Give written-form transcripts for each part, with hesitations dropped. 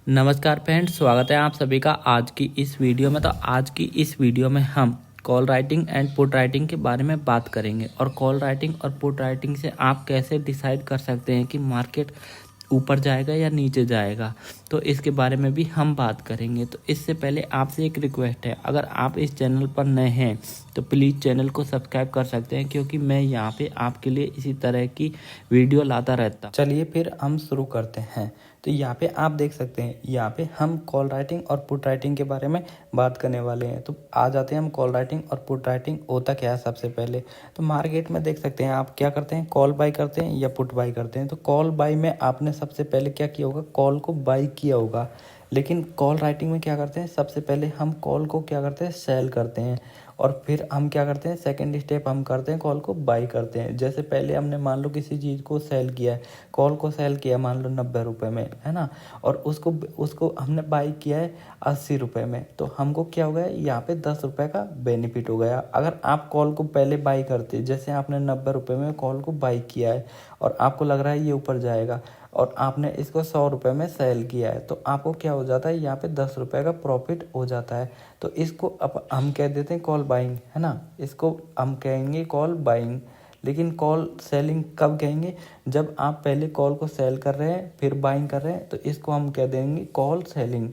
नमस्कार फ्रेंड्स, स्वागत है आप सभी का आज की इस वीडियो में। तो आज की इस वीडियो में हम call writing and put writing के बारे में बात करेंगे और कॉल राइटिंग और पुट राइटिंग से आप कैसे डिसाइड कर सकते हैं कि मार्केट ऊपर जाएगा या नीचे जाएगा, तो इसके बारे में भी हम बात करेंगे। तो इससे पहले आपसे एक रिक्वेस्ट है, अगर आप इस चैनल पर नए हैं तो प्लीज़ चैनल को सब्सक्राइब कर सकते हैं, क्योंकि मैं यहाँ पे आपके लिए इसी तरह की वीडियो लाता रहता। चलिए फिर हम शुरू करते हैं। तो यहाँ पे आप देख सकते हैं, यहाँ पे हम कॉल राइटिंग और पुट राइटिंग के बारे में बात करने वाले हैं। तो आ जाते हैं हम कॉल राइटिंग और पुट राइटिंग होता क्या है। सबसे पहले तो मार्केट में देख सकते हैं आप क्या करते हैं, कॉल बाई करते हैं या पुट बाई करते हैं। तो कॉल बाई में आपने सबसे पहले क्या किया होगा, कॉल को बाई किया होगा। लेकिन कॉल राइटिंग में क्या करते हैं, सबसे पहले हम कॉल को क्या करते हैं, सेल करते हैं और फिर हम क्या करते हैं, सेकंड स्टेप हम करते हैं, कॉल को बाई करते हैं। जैसे पहले हमने मान लो किसी चीज़ को सेल किया है, कॉल को सेल किया मान लो 90 रुपये में, है ना, और उसको हमने बाई किया है 80 रुपये में। तो हमको क्या हो गया, यहाँ पे 10 रुपये का बेनिफिट हो गया। अगर आप कॉल को पहले बाई करते, जैसे आपने 90 रुपये में कॉल को बाई किया है और आपको लग रहा है ये ऊपर जाएगा और आपने इसको 100 रुपये में सेल किया है, तो आपको क्या हो जाता है, यहाँ पे 10 रुपये का प्रॉफिट हो जाता है। तो इसको अब हम कह देते हैं कॉल बाइंग, है ना, इसको हम कहेंगे कॉल बाइंग। लेकिन कॉल सेलिंग कब कहेंगे, जब आप पहले कॉल को सेल कर रहे हैं फिर बाइंग कर रहे हैं, तो इसको हम कह देंगे कॉल सेलिंग,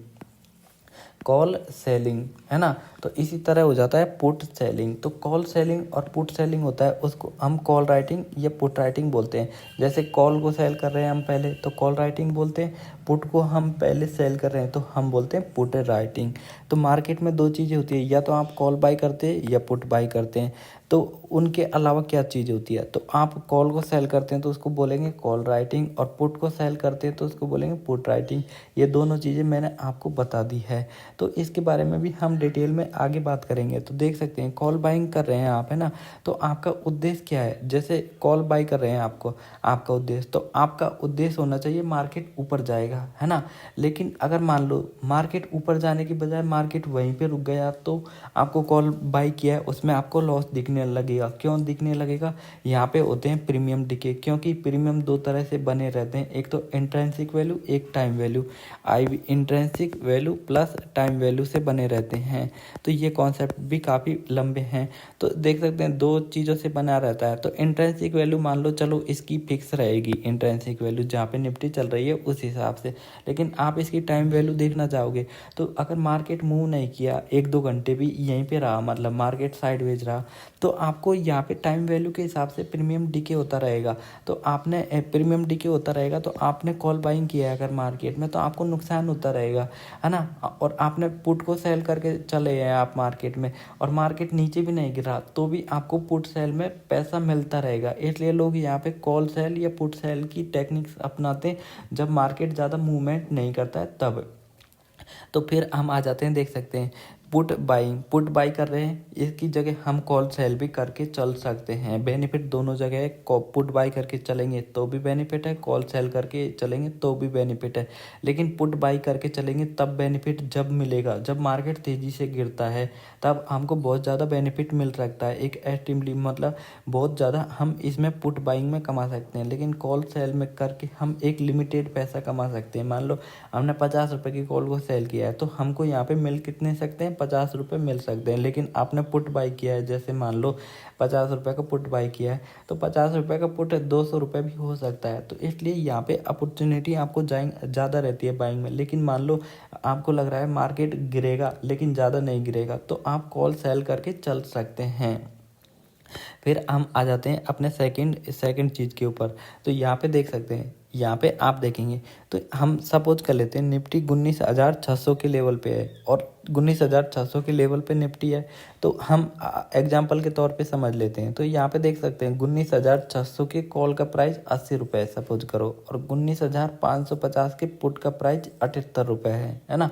कॉल सेलिंग, है ना। तो इसी तरह हो जाता है पुट सेलिंग। तो कॉल सेलिंग और पुट सेलिंग होता है, उसको हम कॉल राइटिंग या पुट राइटिंग बोलते हैं। जैसे कॉल को सेल कर रहे हैं हम पहले तो कॉल राइटिंग बोलते हैं, पुट को हम पहले सेल कर रहे हैं तो हम बोलते हैं पुट राइटिंग। तो मार्केट में दो चीज़ें होती है, या तो आप कॉल बाई करते हैं या पुट बाई करते हैं। तो उनके अलावा क्या चीज़ होती है, तो आप कॉल को सेल करते हैं तो उसको बोलेंगे कॉल राइटिंग और पुट को सेल करते हैं तो उसको बोलेंगे पुट राइटिंग। ये दोनों चीज़ें मैंने आपको बता दी है। तो इसके बारे में भी हम डिटेल में आगे बात करेंगे। तो देख सकते हैं कॉल बाइंग कर रहे हैं आप, है ना, तो आपका उद्देश्य क्या है। जैसे कॉल बाई कर रहे हैं आपका उद्देश्य, तो आपका उद्देश्य होना चाहिए मार्केट ऊपर जाएगा, है ना। लेकिन अगर मान लो मार्केट ऊपर जाने की बजाय मार्केट वहीं पे रुक गया, तो आपको कॉल बाई किया है उसमें आपको लॉस दिखने लगेगा। क्यों दिखने लगेगा, यहाँ पे होते हैं प्रीमियम डिके, क्योंकि प्रीमियम दो तरह से बने रहते हैं, एक तो इंट्रिंसिक वैल्यू, एक time value. Intrinsic value plus time value से बने रहते हैं। तो ये कॉन्सेप्ट भी काफ़ी लंबे हैं। तो देख सकते हैं दो चीज़ों से बना रहता है। तो इंट्रिंसिक वैल्यू मान लो चलो इसकी फिक्स रहेगी, इंट्रिंसिक वैल्यू जहाँ पे निफ्टी चल रही है उस हिसाब से। लेकिन आप इसकी टाइम वैल्यू देखना चाहोगे, तो अगर मार्केट मूव नहीं किया, 1-2 घंटे भी यहीं पे रहा, मतलब मार्केट साइडवेज रहा, तो आपको यहाँ पे टाइम वैल्यू के हिसाब से प्रीमियम डीके होता रहेगा। तो आपने प्रीमियम डीके होता रहेगा, तो आपने कॉल बाइंग किया है अगर मार्केट में, तो आपको नुकसान होता रहेगा, है ना। और आपने पुट को सेल करके चले हैं आप मार्केट में और मार्केट नीचे भी नहीं गिरा, तो भी आपको पुट सेल में पैसा मिलता रहेगा। इसलिए लोग यहाँ पे कॉल सेल या पुट सेल की टेक्निक्स अपनाते हैं जब मार्केट ज़्यादा मूवमेंट नहीं करता है तब। तो फिर हम आ जाते हैं, देख सकते हैं पुट पुट बाई कर रहे हैं, इसकी जगह हम कॉल सेल भी करके चल सकते हैं। बेनिफिट दोनों जगह है, पुट बाई करके चलेंगे तो भी बेनिफिट है, कॉल सेल करके चलेंगे तो भी बेनिफिट है। लेकिन पुट बाई करके चलेंगे तब बेनिफिट जब मिलेगा, जब मार्केट तेज़ी से गिरता है, तब हमको बहुत ज़्यादा बेनिफिट मिल सकता है। एक एस्टिमली मतलब बहुत ज़्यादा हम इसमें पुट बाइंग में कमा सकते हैं। लेकिन कॉल सेल में करके हम एक लिमिटेड पैसा कमा सकते हैं। मान लो हमने 50 रुपये की कॉल को सेल किया है, तो हमको यहाँ पे मिल कितने सकते हैं, 50 रुपये मिल सकते हैं। लेकिन आपने पुट बाई किया है, जैसे मान लो 50 रुपये का पुट बाई किया है, तो 50 रुपये का पुट 200 रुपये भी हो सकता है। तो इसलिए यहाँ पे अपॉर्चुनिटी आपको ज़्यादा रहती है बाइंग में। लेकिन मान लो आपको लग रहा है मार्केट गिरेगा लेकिन ज़्यादा नहीं गिरेगा, तो आप कॉल सेल करके चल सकते हैं। फिर हम आ जाते हैं अपने सेकंड चीज़ के ऊपर। तो यहाँ पे देख सकते हैं, यहाँ पे आप देखेंगे तो हम सपोज कर लेते हैं निफ्टी 19,600 के लेवल पे है और 19,600 के लेवल पे निफ्टी है। तो हम एग्जांपल के तौर पे समझ लेते हैं। तो यहाँ पे देख सकते हैं 19,600 के कॉल का प्राइस 80 रुपये सपोज करो और 19,550 के पुट का प्राइस 78 रुपये है ना।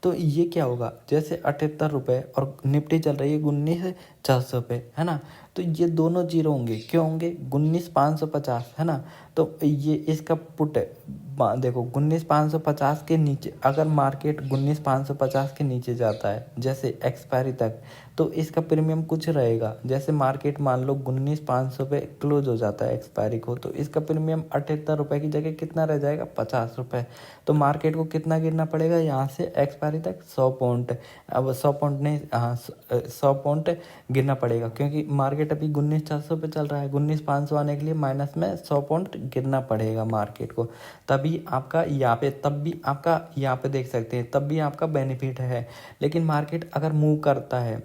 तो ये क्या होगा, जैसे 78 रुपये और निफ्टी चल रही है 19,600 पे, है ना। तो ये दोनों जीरो होंगे, क्यों होंगे, 19,550, है ना। तो ये इसका पुट है। देखो 19,550 के नीचे, अगर मार्केट 19,550 के नीचे जाता है जैसे एक्सपायरी तक, तो इसका प्रीमियम कुछ रहेगा। जैसे मार्केट मान लो 19,500 पे क्लोज हो जाता है एक्सपायरी को, तो इसका प्रीमियम 78 रुपये की जगह कितना रह जाएगा, 50 रुपये। तो मार्केट को कितना गिरना पड़ेगा यहाँ से एक्सपायरी तक, 100 पॉइंट। अब 100 पॉइंट नहीं, हाँ 100 पॉइंट गिरना पड़ेगा, क्योंकि मार्केट अभी 19,400 पे चल रहा है। 19,500 आने के लिए माइनस में 100 पॉइंट गिरना पड़ेगा मार्केट को, तभी आपका यहाँ पे, तब भी आपका यहाँ पे देख सकते हैं, तब भी आपका बेनिफिट है। लेकिन मार्केट अगर मूव करता है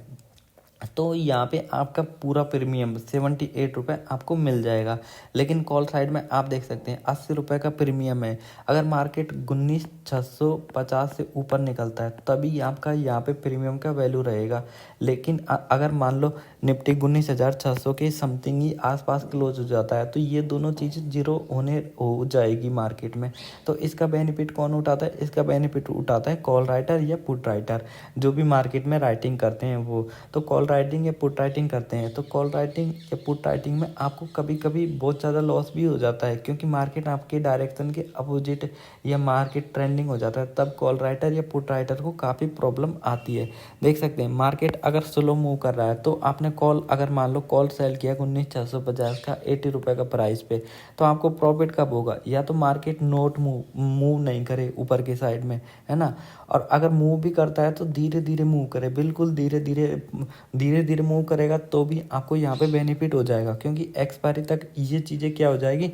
तो यहाँ पे आपका पूरा प्रीमियम 78 रुपये आपको मिल जाएगा। लेकिन कॉल साइड में आप देख सकते हैं 80 रुपये का प्रीमियम है। अगर मार्केट 19,650 से ऊपर निकलता है तभी आपका यहाँ पे प्रीमियम का वैल्यू रहेगा। लेकिन अगर मान लो निफ्टी 19,600 के समथिंग ही आसपास क्लोज हो जाता है, तो ये दोनों चीज़ें जीरो हो जाएगी मार्केट में। तो इसका बेनिफिट कौन उठाता है, इसका बेनिफिट उठाता है कॉल राइटर या पुट राइटर, जो भी मार्केट में राइटिंग करते हैं वो। तो कॉल राइटिंग या पुट राइटिंग करते हैं, तो कॉल राइटिंग या पुट राइटिंग में आपको कभी कभी बहुत ज़्यादा लॉस भी हो जाता है, क्योंकि मार्केट आपके डायरेक्शन के अपोजिट या मार्केट ट्रेंडिंग हो जाता है, तब कॉल राइटर या पुट राइटर को काफ़ी प्रॉब्लम आती है। देख सकते हैं मार्केट अगर स्लो मूव कर रहा है, तो आपने कॉल, अगर मान लो कॉल सेल किया 19,650 का 80 रुपये का प्राइस पे, तो आपको प्रॉफिट कब होगा, या तो मार्केट नोट मूव नहीं करे ऊपर की साइड में, है ना। और अगर मूव भी करता है तो धीरे धीरे मूव करे, बिल्कुल धीरे धीरे मूव करेगा, तो भी आपको यहाँ पे बेनिफिट हो जाएगा। क्योंकि एक्सपायरी तक ये चीज़ें क्या हो जाएगी,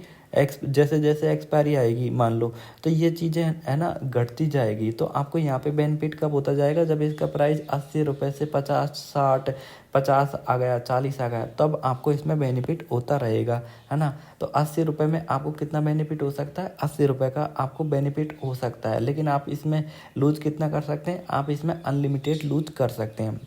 जैसे जैसे एक्सपायरी आएगी मान लो, तो ये चीज़ें है ना घटती जाएगी। तो आपको यहाँ पे बेनिफिट कब होता जाएगा, जब इसका प्राइस 80 रुपये से 50, 60, 50 आ गया, 40 आ गया, तब आपको इसमें बेनिफिट होता रहेगा, है ना। तो 80 रुपये में आपको कितना बेनिफिट हो सकता है, 80 रुपये का आपको बेनिफिट हो सकता है। लेकिन आप इसमें लूज कितना कर सकते हैं, आप इसमें अनलिमिटेड लूज कर सकते हैं।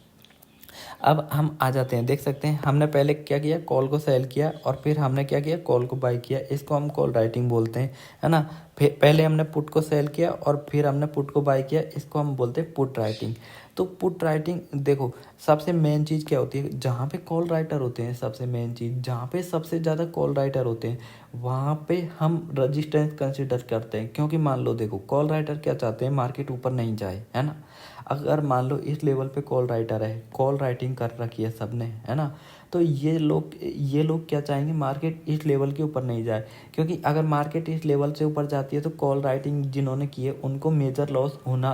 अब हम आ जाते हैं, देख सकते हैं हमने पहले क्या किया, कॉल को सेल किया, और फिर हमने क्या किया, कॉल को बाई किया। इसको हम कॉल राइटिंग बोलते हैं, है ना। फिर पहले हमने पुट को सेल किया और फिर हमने पुट को बाई किया, इसको हम बोलते हैं पुट राइटिंग। तो पुट राइटिंग देखो, सबसे मेन चीज़ क्या होती है, जहाँ पे कॉल राइटर होते हैं, सबसे मेन चीज़ जहाँ पे सबसे ज़्यादा कॉल राइटर होते हैं, वहाँ पे हम रजिस्टेंस कंसिडर करते हैं। क्योंकि मान लो देखो, कॉल राइटर क्या चाहते हैं, मार्केट ऊपर नहीं जाए, है ना। अगर मान लो इस लेवल पे कॉल राइटर है, कॉल राइटिंग कर रखी है सबने, है ना, तो ये लोग क्या चाहेंगे, मार्केट इस लेवल के ऊपर नहीं जाए। क्योंकि अगर मार्केट इस लेवल से ऊपर जाती है तो कॉल राइटिंग जिन्होंने की है उनको मेजर लॉस होना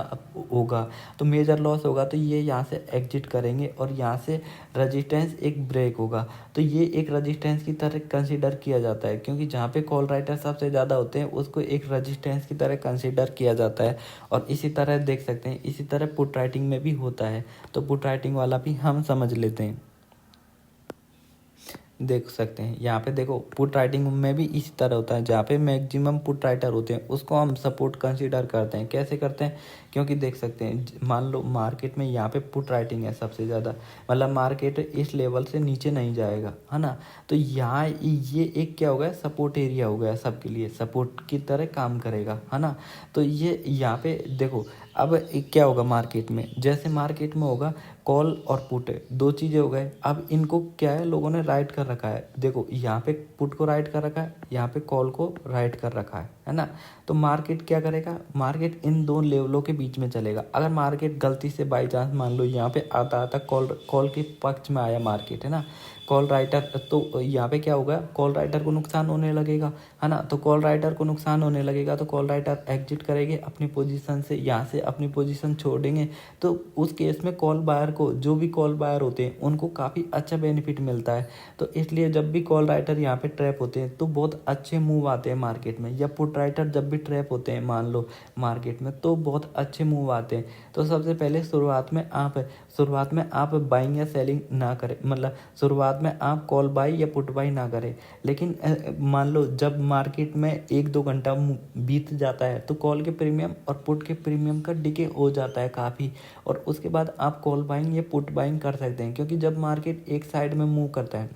होगा। तो मेजर लॉस होगा तो ये यहाँ से एग्जिट करेंगे और यहाँ से रजिस्टेंस एक ब्रेक होगा। तो ये एक रजिस्टेंस की तरह कंसिडर किया जाता है, क्योंकि जहाँ पे कॉल राइटर सबसे ज़्यादा होते हैं उसको एक रजिस्टेंस की तरह कंसिडर किया जाता है। और इसी तरह देख सकते हैं, इसी तरह पुट राइटिंग में भी होता है। तो पुट राइटिंग वाला भी हम समझ लेते हैं। देख सकते हैं यहाँ पे, देखो पुट राइटिंग में भी इसी तरह होता है, जहाँ पे मैक्सिमम पुट राइटर होते हैं उसको हम सपोर्ट कंसीडर करते हैं। कैसे करते हैं, क्योंकि देख सकते हैं मान लो मार्केट में यहाँ पे पुट राइटिंग है सबसे ज़्यादा, मतलब मार्केट इस लेवल से नीचे नहीं जाएगा, है ना। तो यहाँ ये एक क्या हो गया, सपोर्ट एरिया हो गया, सबके लिए सपोर्ट की तरह काम करेगा, है ना। तो ये यहाँ पे देखो, अब क्या होगा मार्केट में, जैसे मार्केट में होगा कॉल और पुट, दो चीज़ें हो गए। अब इनको क्या है, लोगों ने राइट कर रखा है, देखो यहाँ पे पुट को राइट कर रखा है, यहाँ पे कॉल को राइट कर रखा है ना। तो मार्केट क्या करेगा, मार्केट इन दो लेवलों के बीच में चलेगा। अगर मार्केट गलती से बाई चांस मान लो यहाँ पे आता आता कॉल के पक्ष में आया मार्केट, है ना, कॉल राइटर, तो यहाँ पे क्या होगा, कॉल राइटर को नुकसान होने लगेगा, है ना। तो कॉल राइटर को नुकसान होने लगेगा तो कॉल राइटर एग्जिट करेंगे अपनी पोजीशन से, यहाँ से अपनी पोजीशन छोड़ेंगे। तो उस केस में कॉल बायर को, जो भी कॉल बायर होते हैं उनको काफ़ी अच्छा बेनिफिट मिलता है। तो इसलिए जब भी कॉल राइटर यहाँ पे ट्रैप होते हैं तो बहुत अच्छे मूव आते हैं मार्केट में, या पुट राइटर जब भी ट्रैप होते हैं मान लो मार्केट में, तो बहुत अच्छे मूव आते हैं। तो सबसे पहले शुरुआत में आप बाइंग या सेलिंग ना करें, मतलब शुरुआत में आप कॉल बाई या पुट बाई ना करें। लेकिन मान लो जब मार्केट में 1-2 घंटा बीत जाता है तो कॉल के प्रीमियम और पुट के प्रीमियम का डिके हो जाता है काफ़ी, और उसके बाद आप कॉल बाइंग या पुट बाइंग कर सकते हैं। क्योंकि जब मार्केट एक साइड में मूव करता है,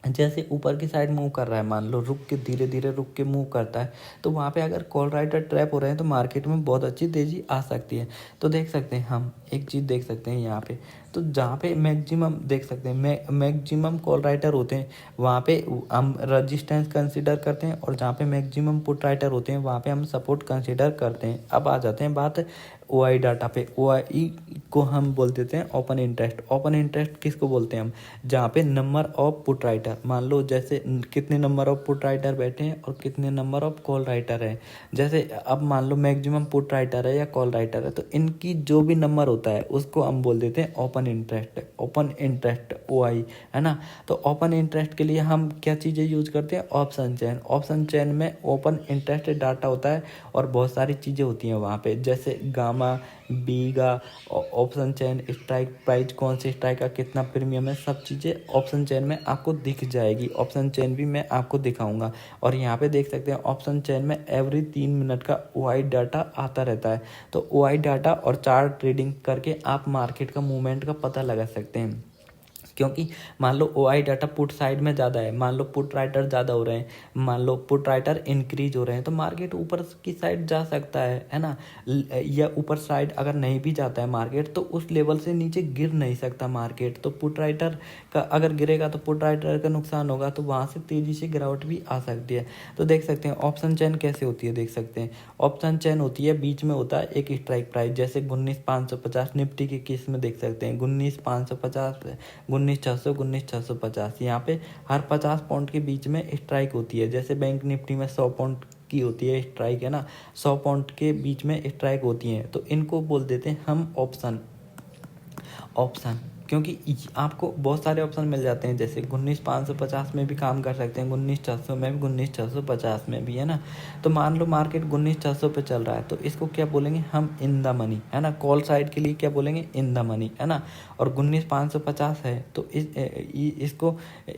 जैसे ऊपर की साइड मूव कर रहा है, मान लो रुक के धीरे धीरे रुक के मूव करता है, तो वहाँ पे अगर कॉल राइटर ट्रैप हो रहे हैं तो मार्केट में बहुत अच्छी तेज़ी आ सकती है। तो देख सकते हैं हम एक चीज़ देख सकते हैं यहाँ पे, तो जहाँ पे मैक्सिमम देख सकते हैं मैक्सिमम कॉल राइटर होते हैं वहाँ पे हम रजिस्टेंस कंसिडर करते हैं, और जहाँ पे मैक्सिमम पुट राइटर होते हैं वहाँ पे हम सपोर्ट कंसिडर करते हैं। अब आ जाते हैं बात OI डाटा पे। OI को हम बोल देते हैं ओपन इंटरेस्ट। ओपन इंटरेस्ट किसको बोलते हैं हम? जहाँ पे नंबर ऑफ पुट राइटर, मान लो जैसे कितने नंबर ऑफ पुट राइटर बैठे हैं और कितने नंबर ऑफ कॉल राइटर हैं। जैसे अब मान लो मैक्सिमम पुट राइटर है या कॉल राइटर है, तो इनकी जो भी नंबर होता है उसको हम बोल देते हैं open interest. Open interest OI है ना। तो ओपन इंटरेस्ट के लिए हम क्या चीज़ें यूज करते हैं? Option chain. ऑप्शन चेन में ओपन इंटरेस्ट डाटा होता है और बहुत सारी चीज़ें होती हैं वहाँ पे, जैसे gamma, बीगा, option chain, strike price, कौन सी स्ट्राइक का कितना प्रीमियम है, सब चीज़ें ऑप्शन चेन में आपको दिख जाएगी। ऑप्शन चेन भी मैं आपको दिखाऊंगा। और यहाँ पे देख सकते हैं ऑप्शन चेन में एवरी 3 मिनट का OI डाटा आता रहता है। तो OI डाटा और चार्ट ट्रेडिंग करके आप मार्केट का मूवमेंट का पता लगा सकते हैं। क्योंकि मान लो OI डाटा पुट साइड में ज़्यादा है, मान लो पुट राइटर ज़्यादा हो रहे हैं, मान लो पुट राइटर इंक्रीज हो रहे हैं, तो मार्केट ऊपर की साइड जा सकता है ना। या ऊपर साइड अगर नहीं भी जाता है मार्केट तो उस लेवल से नीचे गिर नहीं सकता मार्केट। तो पुट राइटर का अगर गिरेगा तो पुट राइटर का नुकसान होगा, तो वहाँ से तेज़ी से गिरावट भी आ सकती है। तो देख सकते हैं ऑप्शन चेन कैसे होती है। देख सकते हैं ऑप्शन चेन होती है, बीच में होता है एक स्ट्राइक प्राइस, जैसे 19,550 निफ्टी के केस में देख सकते हैं 19,550, 19,600, 19,650। यहाँ पे हर 50 पॉइंट के बीच में स्ट्राइक होती है। जैसे बैंक निफ्टी में 100 पॉइंट की होती है स्ट्राइक, है ना, 100 पॉइंट के बीच में स्ट्राइक होती हैं, तो इनको बोल देते हैं हम ऑप्शन। क्योंकि आपको बहुत सारे ऑप्शन मिल जाते हैं, जैसे 19,550 में भी काम कर सकते हैं, 19,600 में भी, 19,650 में भी, है ना। तो मान लो मार्केट 19,600 पे चल रहा है, तो इसको क्या बोलेंगे हम? इन द मनी, है ना। कॉल साइड के लिए क्या बोलेंगे? इन द मनी, है ना। और 19,550 है तो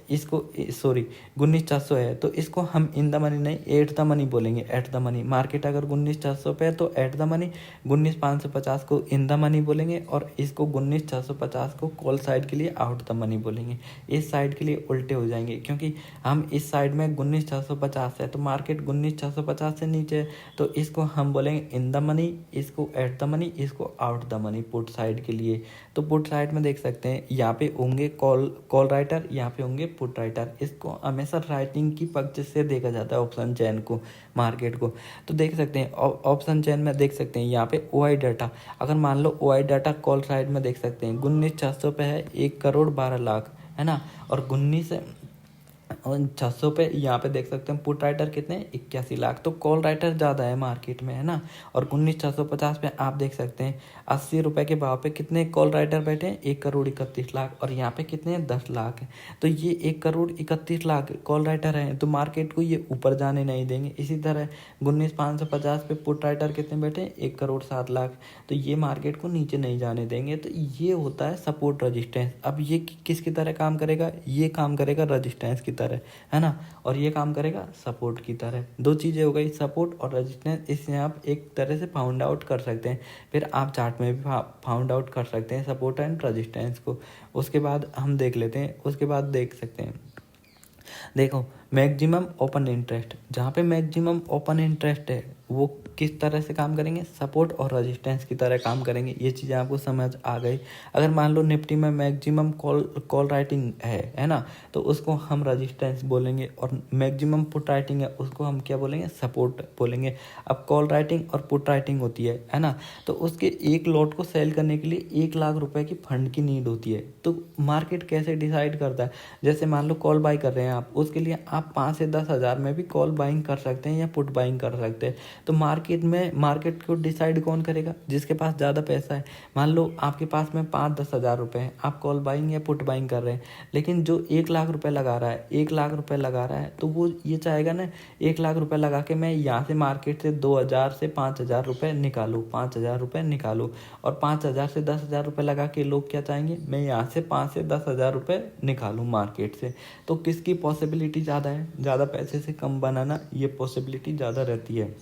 इसको सॉरी 19,600 है तो इसको हम इन द मनी नहीं, एट द मनी बोलेंगे। एट द मनी, मार्केट अगर 19,600 पे है तो एट द मनी, 19,550 को इन द मनी बोलेंगे, और इसको 19,650 को कॉल साइड के लिए आउट द मनी बोलेंगे। इस साइड के लिए उल्टे हो जाएंगे, क्योंकि हम इस साइड में 19,650 है तो मार्केट 19,650 से नीचे है, तो इसको हम बोलेंगे इन द मनी, इसको एट द मनी, इसको out the money put side के लिए। तो पुट साइड में देख सकते हैं यहाँ पे होंगे कॉल राइटर, यहाँ पे होंगे पुट राइटर। इसको हमेशा राइटिंग की पक्ष से देखा जाता है ऑप्शन चेन को, मार्केट को। तो देख सकते हैं ऑप्शन चेन में देख सकते हैं यहाँ पे OI डाटा, अगर मान लो OI डाटा कॉल साइड में देख सकते हैं 19,600 पे है 1,12,00,000, है ना। और 19,600 पे यहाँ पे देख सकते हैं पुट राइटर कितने, 81 लाख। तो कॉल राइटर ज़्यादा है मार्केट में, है ना। और 19,650 पे आप देख सकते हैं 80 रुपये के भाव पे कितने कॉल राइटर बैठे हैं, 1,31,00,000। और यहाँ पे कितने हैं, 10 लाख है। तो ये 1,31,00,000 कॉल राइटर हैं, तो मार्केट को ये ऊपर जाने नहीं देंगे। इसी तरह 19,550 पे पुट राइटर कितने बैठे हैं, 1,07,00,000। तो ये मार्केट को नीचे नहीं जाने देंगे। तो ये होता है सपोर्ट रजिस्टेंस। अब ये किसकी तरह काम करेगा? ये काम करेगा रजिस्टेंस की तरह, है ना। और ये काम करेगा सपोर्ट की तरह। दो चीज़ें हो गई, सपोर्ट और रजिस्टेंस। इससे आप एक तरह से फाउंड आउट कर सकते हैं। फिर आप चार्ट में भी फाउंड आउट कर सकते हैं सपोर्ट एंड रजिस्टेंस को। उसके बाद हम देख लेते हैं, उसके बाद देख सकते हैं, देखो मैक्सिमम ओपन इंटरेस्ट। जहाँ पे मैक्सिमम ओपन इंटरेस्ट है वो किस तरह से काम करेंगे? सपोर्ट और रेजिस्टेंस की तरह काम करेंगे। ये चीज़ें आपको समझ आ गई। अगर मान लो निफ्टी में मैक्सिमम कॉल राइटिंग है ना, तो उसको हम रेजिस्टेंस बोलेंगे, और मैक्सिमम पुट राइटिंग है उसको हम क्या बोलेंगे? सपोर्ट बोलेंगे। अब कॉल राइटिंग और पुट राइटिंग होती है ना, तो उसके एक लॉट को सेल करने के लिए 1,00,000 रुपए की फंड की नीड होती है। तो मार्केट कैसे डिसाइड करता है? जैसे मान लो कॉल बाई कर रहे हैं आप, उसके लिए आप 5 से 10 हज़ार में भी कॉल बाइंग कर सकते हैं या पुट बाइंग कर सकते हैं। तो मार्केट को डिसाइड कौन करेगा? जिसके पास ज़्यादा पैसा है। मान लो आपके पास में 5-10 हज़ार रुपये हैं, आप कॉल बाइंग या पुट बाइंग कर रहे हैं, लेकिन जो 1,00,000 रुपये लगा रहा है, 1,00,000 रुपये लगा रहा है, तो वो ये चाहेगा ना 1,00,000 रुपये लगा के मैं यहाँ से मार्केट से 2,000 से 5,000 रुपये निकालूँ, 5,000 रुपये निकालूँ। और 5,000 से 10,000 रुपये लगा के लोग क्या चाहेंगे? मैं यहाँ से 5 से 10,000 रुपये निकालूँ मार्केट से। तो किसकी पॉसिबिलिटी ज़्यादा है? ज़्यादा पैसे से कम बनाना, ये पॉसिबिलिटी ज़्यादा रहती है।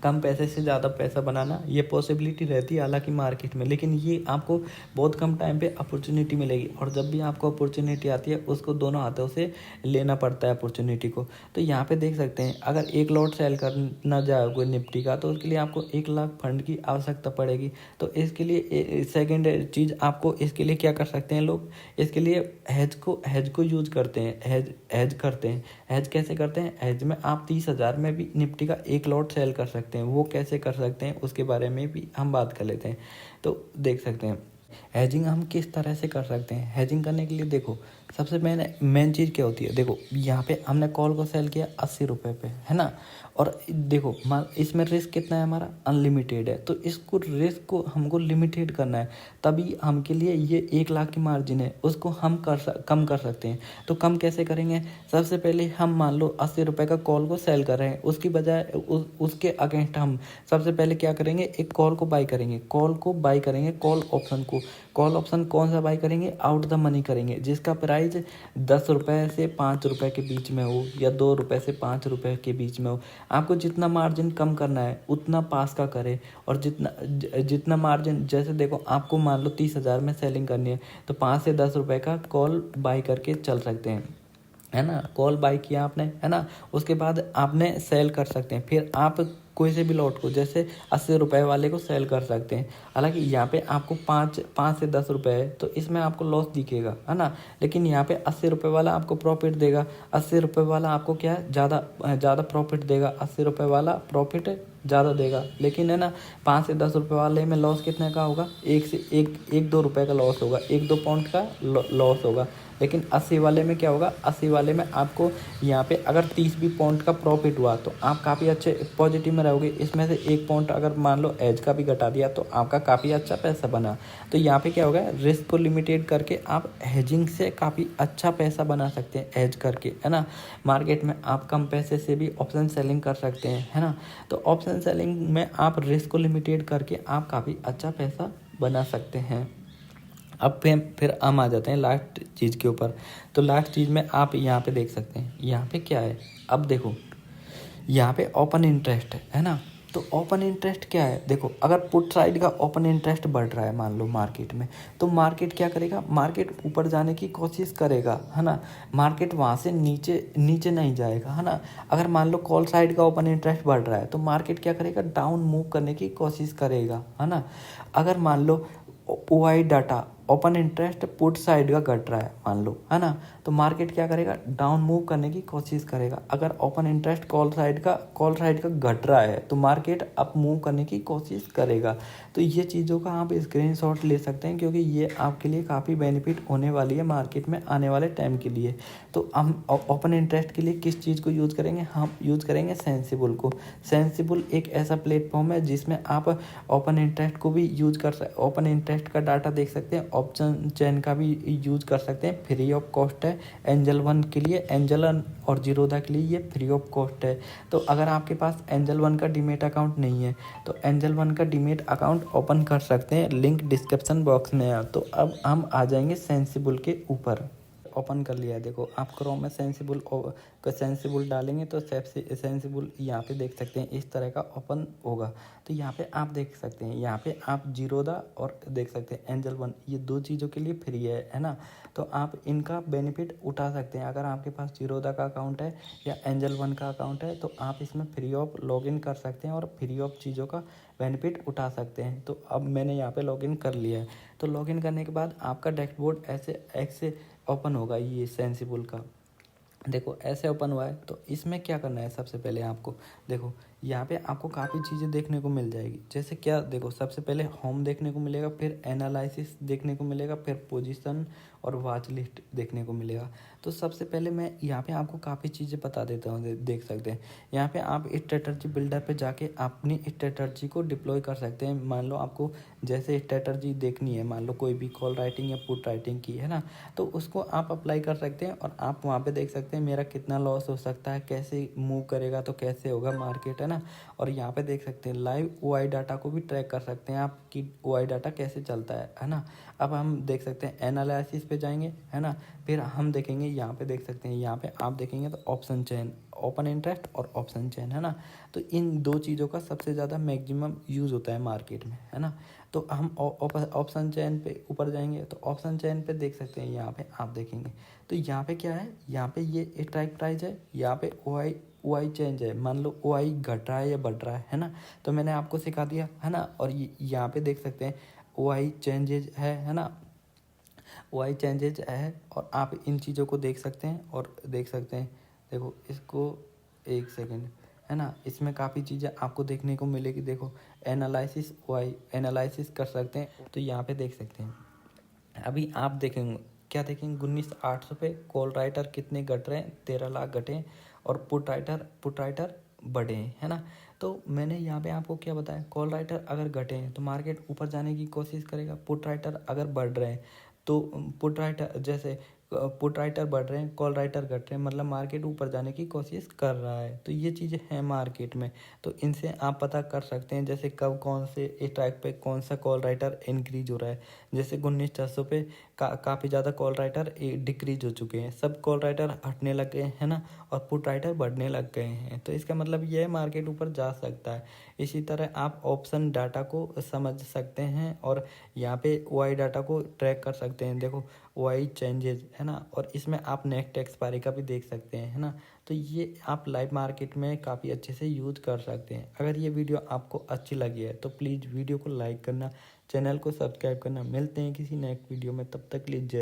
कम पैसे से ज़्यादा पैसा बनाना, ये पॉसिबिलिटी रहती है हालांकि मार्केट में, लेकिन ये आपको बहुत कम टाइम पे अपॉर्चुनिटी मिलेगी। और जब भी आपको अपॉर्चुनिटी आती है उसको दोनों हाथों से लेना पड़ता है अपॉर्चुनिटी को। तो यहाँ पे देख सकते हैं, अगर एक लॉट सेल करना जाए कोई निफ्टी का, तो उसके लिए आपको 1 लाख फंड की आवश्यकता पड़ेगी। तो इसके लिए सेकेंड चीज़ आपको इसके लिए क्या कर सकते हैं लोग, इसके लिए हेज को यूज करते हैं, हेज करते हैं। हेज कैसे करते हैं, हेज में आप 30,000 में भी निफ्टी का 1 लॉट सेल कर सकते हैं। वो कैसे कर सकते हैं उसके बारे में भी हम बात कर लेते हैं। तो देख सकते हैं हैजिंग हम किस तरह से कर सकते हैं। हैजिंग करने के लिए देखो, सबसे मेन चीज़ क्या होती है, देखो यहाँ पे हमने कॉल को सेल किया 80 रुपये पे, है ना। और देखो इसमें रिस्क कितना है हमारा, अनलिमिटेड है। तो इसको रिस्क को हमको लिमिटेड करना है, तभी हमके लिए ये 1 लाख की मार्जिन है उसको हम कम कर सकते हैं। तो कम कैसे करेंगे, सबसे पहले हम मान लो 80 रुपये का कॉल को सेल कर रहे हैं, उसकी बजाय उसके अगेंस्ट हम सबसे पहले क्या करेंगे, एक कॉल को बाई करेंगे, कॉल ऑप्शन को। कॉल ऑप्शन कौन सा बाई करेंगे, आउट द मनी करेंगे, जिसका प्राइस 10 रुपये से 5 रुपये के बीच में हो या 2 रुपये से 5 रुपये के बीच में हो। आपको जितना मार्जिन कम करना है उतना पास का करें। और जितना मार्जिन, जैसे देखो आपको मान लो 30,000 में सेलिंग करनी है, तो 5 से 10 रुपये का कॉल बाई करके चल सकते हैं, है ना। कॉल बाई किया आपने, है ना, उसके बाद आपने सेल कर सकते हैं। फिर आप कोई से भी लॉट को, जैसे 80 रुपये वाले को सेल कर सकते हैं। हालांकि यहाँ पे आपको 5 से 10 रुपये है, तो इसमें आपको लॉस दिखेगा, है ना। लेकिन यहाँ पे 80 रुपये वाला आपको प्रॉफिट देगा। 80 रुपये वाला आपको क्या है, ज़्यादा प्रॉफिट देगा। 80 रुपये वाला प्रॉफिट ज़्यादा देगा, लेकिन है ना 5 से 10 रुपये वाले में लॉस कितने का होगा, 1-2 रुपये का लॉस होगा, 1-2 पॉइंट का लॉस होगा। लेकिन 80 वाले में क्या होगा, 80 वाले में आपको यहाँ पे अगर 30 भी पॉइंट का प्रॉफिट हुआ तो आप काफ़ी अच्छे पॉजिटिव में रहोगे। इसमें से 1 पॉइंट अगर मान लो एज का भी घटा दिया तो आपका काफ़ी अच्छा पैसा बना। तो यहाँ पे क्या होगा, रिस्क को लिमिटेड करके आप हेजिंग से काफ़ी अच्छा पैसा बना सकते हैं, हेज करके, है ना। मार्केट में आप कम पैसे से भी ऑप्शन सेलिंग कर सकते हैं, है ना। तो ऑप्शन सेलिंग में आप रिस्क को लिमिटेड करके आप काफ़ी अच्छा पैसा बना सकते हैं। अब फिर हम आ जाते हैं लास्ट चीज़ के ऊपर। तो लास्ट चीज़ में आप यहाँ पे देख सकते हैं, यहाँ पे क्या है, अब देखो यहाँ पे ओपन इंटरेस्ट है ना। तो ओपन इंटरेस्ट क्या है, देखो अगर पुट साइड का ओपन इंटरेस्ट बढ़ रहा है मान लो मार्केट में, तो मार्केट क्या करेगा, मार्केट ऊपर जाने की कोशिश करेगा, है ना। मार्केट वहाँ से नीचे नहीं जाएगा, है ना। अगर मान लो कॉल साइड का ओपन इंटरेस्ट बढ़ रहा है तो मार्केट क्या करेगा, डाउन मूव करने की कोशिश करेगा, है ना। अगर मान लो OI data open interest put side का घट रहा है मान लो, है ना, तो मार्केट क्या करेगा, डाउन मूव करने की कोशिश करेगा। अगर ओपन इंटरेस्ट कॉल साइड का घट रहा है तो मार्केट अप मूव करने की कोशिश करेगा। तो ये चीज़ों का आप स्क्रीनशॉट ले सकते हैं, क्योंकि ये आपके लिए काफ़ी बेनिफिट होने वाली है मार्केट में आने वाले टाइम के लिए। तो हम ओपन इंटरेस्ट के लिए किस चीज़ को यूज़ करेंगे, हम यूज़ करेंगे सेंसिबल को। सेंसिबल एक ऐसा प्लेटफॉर्म है जिसमें आप ओपन इंटरेस्ट को भी यूज़ कर सकते, ओपन इंटरेस्ट का डाटा देख सकते हैं, ऑप्शन चेन का भी यूज कर सकते हैं, फ्री ऑफ कॉस्ट है। एंजल वन के लिए, एंजल और जीरोधा के लिए ये फ्री ऑफ कॉस्ट है। तो अगर आपके पास एंजल वन का डीमेट अकाउंट नहीं है तो एंजल वन का डीमेट अकाउंट ओपन कर सकते हैं, लिंक डिस्क्रिप्शन बॉक्स में है। तो अब हम आ जाएंगे सेंसिबल के ऊपर। ओपन कर लिया है, देखो आप क्रोम में सेंसिबल डालेंगे तो सेंसिबल यहाँ पे देख सकते हैं इस तरह का ओपन होगा। तो यहाँ पे आप देख सकते हैं, यहाँ पे आप जीरोधा और देख सकते हैं एंजल वन, ये 2 चीज़ों के लिए फ्री है ना। तो आप इनका बेनिफिट उठा सकते हैं। अगर आपके पास जीरोधा का अकाउंट है या एंजल वन का अकाउंट है तो आप इसमें फ्री ऑफ लॉगिन कर सकते हैं और फ्री ऑफ चीज़ों का बेनिफिट उठा सकते हैं। तो अब मैंने यहाँ पे लॉगिन कर लिया है। तो लॉगिन करने के बाद आपका डैशबोर्ड ऐसे ओपन होगा, ये सेंसिबल का देखो ऐसे ओपन हुआ है। तो इसमें क्या करना है, सबसे पहले आपको देखो यहाँ पे आपको काफ़ी चीज़ें देखने को मिल जाएगी। जैसे क्या, देखो सबसे पहले होम देखने को मिलेगा, फिर एनालिसिस देखने को मिलेगा, फिर पोजीशन और वॉच लिस्ट देखने को मिलेगा। तो सबसे पहले मैं यहाँ पे आपको काफ़ी चीज़ें बता देता हूँ, देख सकते हैं यहाँ पे आप स्ट्रेटजी बिल्डर पे जाके अपनी स्ट्रेटजी को डिप्लॉय कर सकते हैं। मान लो आपको जैसे स्ट्रेटजी देखनी है, मान लो कोई भी कॉल राइटिंग या पुट राइटिंग की, है ना, तो उसको आप अप्लाई कर सकते हैं और आप वहाँ पे देख सकते हैं मेरा कितना लॉस हो सकता है, कैसे मूव करेगा तो कैसे होगा मार्केट, है ना। ना। और यहाँ पे देख सकते हैं लाइव OI डाटा को भी ट्रैक कर सकते हैं आप कि OI डाटा कैसे चलता है ना। अब हम देख सकते हैं एनालिसिस पे जाएंगे, है ना। फिर हम देखेंगे यहाँ पे देख सकते हैं, यहाँ पे आप देखेंगे तो ऑप्शन चेन, ओपन इंटरेस्ट और ऑप्शन चेन, है ना। तो इन दो चीज़ों का सबसे ज़्यादा मैक्सिमम यूज़ होता है मार्केट में, है ना। तो हम ऑप्शन चेन पे ऊपर जाएंगे तो ऑप्शन चेन पे देख सकते हैं, यहाँ पे आप देखेंगे तो यहाँ पे क्या है, यहाँ पे ये एक स्ट्राइक प्राइस है, यहाँ पे OI चेंज है। मान लो OI घट रहा है या बढ़ रहा है ना। तो मैंने आपको सिखा दिया, है ना। और यहाँ पे देख सकते हैं OI चेंजेज है ना। OI चेंजेज है और आप इन चीज़ों को देख सकते हैं और देख सकते हैं। देखो इसको, एक सेकेंड, है ना। इसमें काफ़ी चीज़ें आपको देखने को मिलेगी। देखो एनालिसिस, OI एनालिसिस कर सकते हैं। तो यहाँ पे देख सकते हैं, अभी आप देखेंगे क्या देखेंगे, 19,800 पे कॉल राइटर कितने घट रहे हैं, 13 लाख घटे हैं। और पुट राइटर बढ़े हैं, है ना। तो मैंने यहाँ पे आपको क्या बताया, कॉल राइटर अगर घटे हैं तो मार्केट ऊपर जाने की कोशिश करेगा, पुट राइटर अगर बढ़ रहे हैं तो पुट राइटर, जैसे पुट राइटर बढ़ रहे हैं, कॉल राइटर घट रहे हैं, मतलब मार्केट ऊपर जाने की कोशिश कर रहा है। तो ये चीज़ें हैं मार्केट में, तो इनसे आप पता कर सकते हैं जैसे कब कौन से स्ट्राइक पे कौन सा कॉल राइटर इंक्रीज हो रहा है। जैसे 19,400 पे काफ़ी ज़्यादा कॉल राइटर डिक्रीज हो चुके हैं, सब कॉल राइटर हटने लग गए हैं ना, और पुट राइटर बढ़ने लग गए हैं। तो इसका मतलब ये है मार्केट ऊपर जा सकता है। इसी तरह आप ऑप्शन डाटा को समझ सकते हैं और यहाँ पे OI डाटा को ट्रैक कर सकते हैं। देखो OI चेंजेस, है ना। और इसमें आप नेक्स्ट एक्सपायरी का भी देख सकते हैं, है ना। तो ये आप लाइव मार्केट में काफ़ी अच्छे से यूज कर सकते हैं। अगर ये वीडियो आपको अच्छी लगी है तो प्लीज़ वीडियो को लाइक करना, चैनल को सब्सक्राइब करना। मिलते हैं किसी नेक्स्ट वीडियो में, तब तक के लिए जय।